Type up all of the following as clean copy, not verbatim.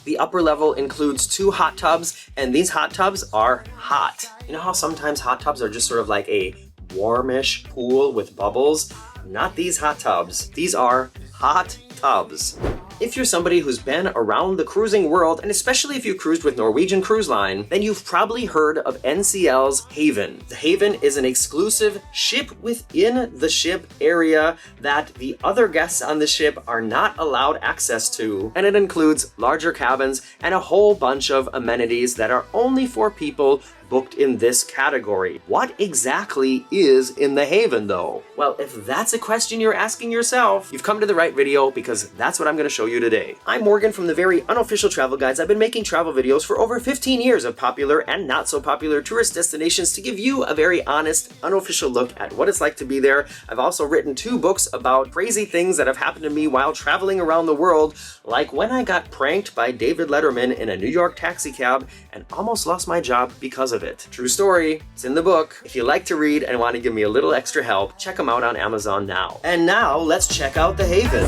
The upper level includes 2 hot tubs, and these hot tubs are hot. You know how sometimes hot tubs are just sort of like a warmish pool with bubbles? Not these hot tubs. These are hot tubs. If you're somebody who's been around the cruising world, and especially if you cruised with Norwegian Cruise Line, then you've probably heard of NCL's Haven. The Haven is an exclusive ship within the ship area that the other guests on the ship are not allowed access to, and it includes larger cabins and a whole bunch of amenities that are only for people booked in this category. What exactly is in the Haven though? Well, if that's a question you're asking yourself, you've come to the right video because that's what I'm going to show you today. I'm Morgan from the very unofficial travel guides. I've been making travel videos for over 15 years of popular and not so popular tourist destinations to give you a very honest, unofficial look at what it's like to be there. I've also written 2 books about crazy things that have happened to me while traveling around the world, like when I got pranked by David Letterman in a New York taxi cab and almost lost my job because of it. True story, it's in the book. If you like to read and want to give me a little extra help, check them out on Amazon now. And now, let's check out the Haven.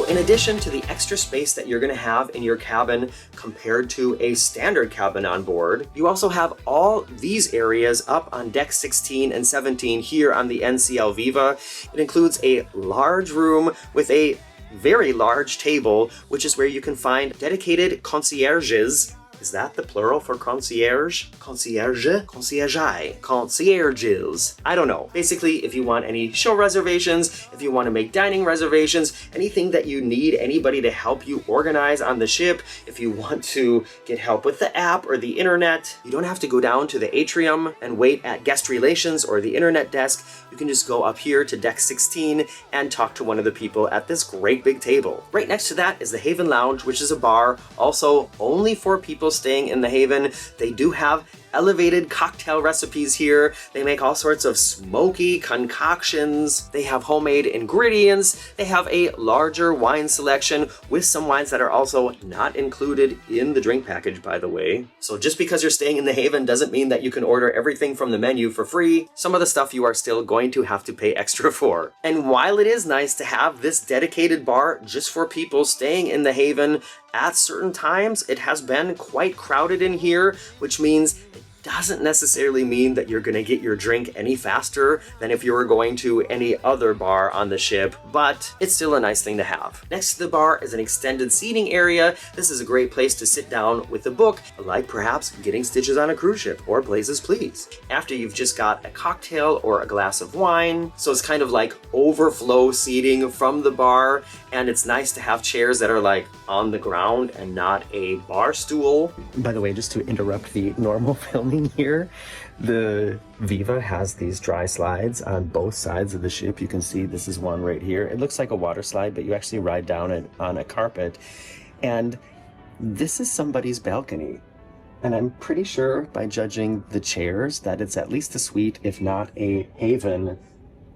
In addition to the extra space that you're going to have in your cabin compared to a standard cabin on board, you also have all these areas up on deck 16 and 17 here on the NCL Viva. It includes a large room with a very large table, which is where you can find dedicated concierges. Is that the plural for concierge? Concierge? Conciergi? Concierges. I don't know. Basically, if you want any show reservations, if you want to make dining reservations, anything that you need anybody to help you organize on the ship, if you want to get help with the app or the internet, you don't have to go down to the atrium and wait at guest relations or the internet desk. You can just go up here to deck 16 and talk to one of the people at this great big table. Right next to that is the Haven Lounge, which is a bar, also only for people staying in the Haven. They do have elevated cocktail recipes here. They make all sorts of smoky concoctions. They have homemade ingredients. They have a larger wine selection with some wines that are also not included in the drink package, by the way. So just because you're staying in the Haven doesn't mean that you can order everything from the menu for free. Some of the stuff you are still going to have to pay extra for. And while it is nice to have this dedicated bar just for people staying in the Haven, at certain times it has been quite crowded in here, which means doesn't necessarily mean that you're going to get your drink any faster than if you were going to any other bar on the ship, but it's still a nice thing to have. Next to the bar is an extended seating area. This is a great place to sit down with a book, like perhaps Getting Stitches on a Cruise Ship or Places Please, after you've just got a cocktail or a glass of wine. So it's kind of like overflow seating from the bar, and it's nice to have chairs that are like on the ground and not a bar stool. By the way, just to interrupt the normal filming here, the Viva has these dry slides on both sides of the ship. You can see this is one right here. It looks like a water slide, but you actually ride down it on a carpet. And this is somebody's balcony. And I'm pretty sure by judging the chairs that it's at least a suite, if not a Haven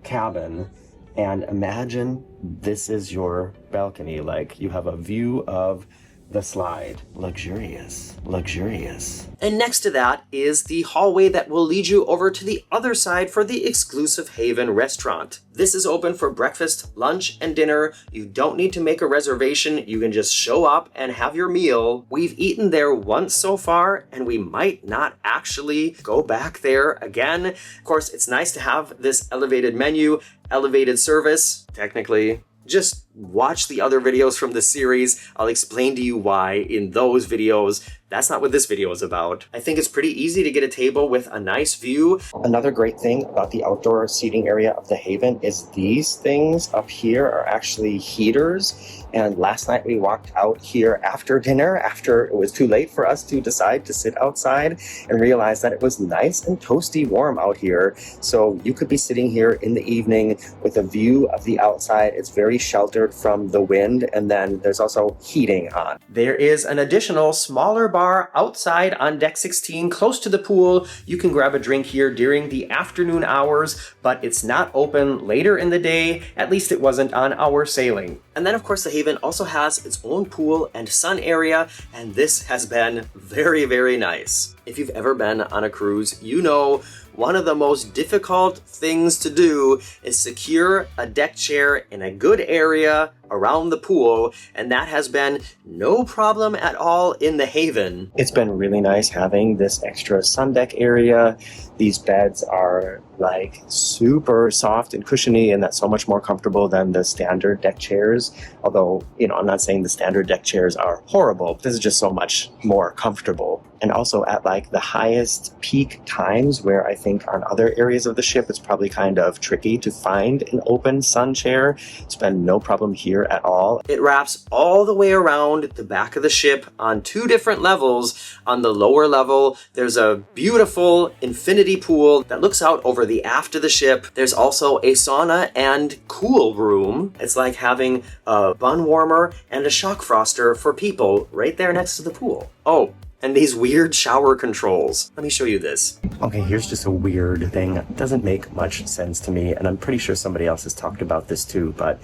cabin. And imagine this is your balcony, like you have a view of the slide. Luxurious, luxurious. And next to that is the hallway that will lead you over to the other side for the exclusive Haven restaurant. This is open for breakfast, lunch, and dinner. You don't need to make a reservation. You can just show up and have your meal. We've eaten there once so far, and we might not actually go back there again. Of course, it's nice to have this elevated menu, elevated service, technically. Just watch the other videos from the series. I'll explain to you why in those videos. That's not what this video is about. I think it's pretty easy to get a table with a nice view. Another great thing about the outdoor seating area of the Haven is these things up here are actually heaters. And last night we walked out here after dinner, after it was too late for us to decide to sit outside, and realized that it was nice and toasty warm out here. So you could be sitting here in the evening with a view of the outside. It's very sheltered sheltered from the wind, and then there's also heating on. There is an additional smaller bar outside on deck 16 close to the pool. You can grab a drink here during the afternoon hours, but it's not open later in the day. At least it wasn't on our sailing. And then of course the Haven also has its own pool and sun area, and this has been very, very nice. If you've ever been on a cruise, you know one of the most difficult things to do is secure a deck chair in a good area around the pool, and that has been no problem at all in the Haven. It's been really nice having this extra sun deck area. These beds are like super soft and cushiony, and that's so much more comfortable than the standard deck chairs. Although, I'm not saying the standard deck chairs are horrible. This is just so much more comfortable. And also at like the highest peak times where I think on other areas of the ship, it's probably kind of tricky to find an open sun chair. It's been no problem here at all. It wraps all the way around the back of the ship on 2 different levels. On the lower level, there's a beautiful infinity pool that looks out over the aft of the ship. There's also a sauna and cool room. It's like having a bun warmer and a shock froster for people right there next to the pool. Oh, and these weird shower controls. Let me show you this. Okay, here's just a weird thing. It doesn't make much sense to me, and I'm pretty sure somebody else has talked about this too, but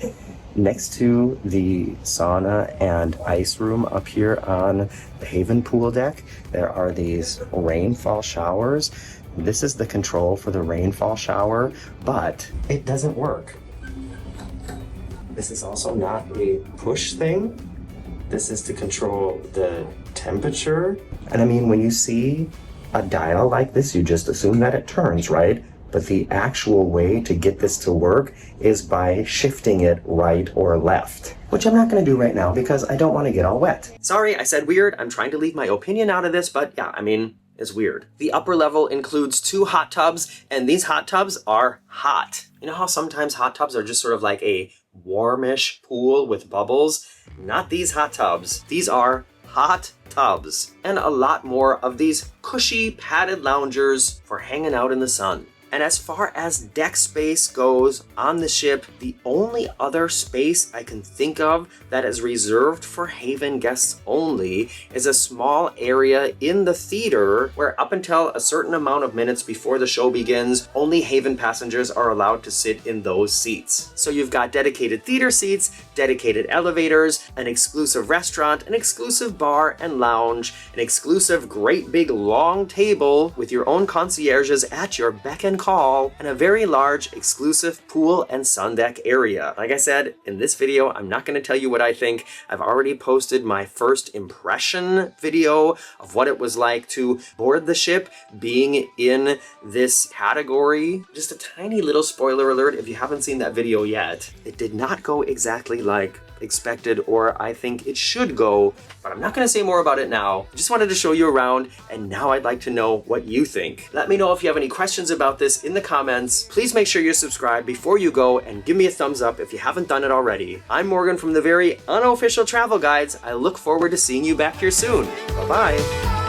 next to the sauna and ice room up here on the Haven pool deck, there are these rainfall showers. This is the control for the rainfall shower, but it doesn't work. This is also not a push thing. This is to control the temperature. And I mean, when you see a dial like this, you just assume that it turns, right? But the actual way to get this to work is by shifting it right or left, which I'm not going to do right now because I don't want to get all wet. Sorry, I said weird. I'm trying to leave my opinion out of this, but yeah, I mean, it's weird. The upper level includes 2 hot tubs, and these hot tubs are hot. You know how sometimes hot tubs are just sort of like a warmish pool with bubbles? Not these hot tubs. These are hot tubs. And a lot more of these cushy padded loungers for hanging out in the sun. And as far as deck space goes on the ship, the only other space I can think of that is reserved for Haven guests only is a small area in the theater where up until a certain amount of minutes before the show begins, only Haven passengers are allowed to sit in those seats. So you've got dedicated theater seats, dedicated elevators, an exclusive restaurant, an exclusive bar and lounge, an exclusive great big long table with your own concierges at your beck and call, and a very large exclusive pool and sun deck area. Like I said, in this video, I'm not going to tell you what I think. I've already posted my first impression video of what it was like to board the ship, being in this category. Just a tiny little spoiler alert if you haven't seen that video yet. It did not go exactly like expected, or I think it should go, but I'm not going to say more about it now. I just wanted to show you around, and now I'd like to know what you think. Let me know if you have any questions about this in the comments. Please make sure you're subscribed before you go, and give me a thumbs up if you haven't done it already. I'm Morgan from the very unofficial travel guides. I look forward to seeing you back here soon. Bye-bye.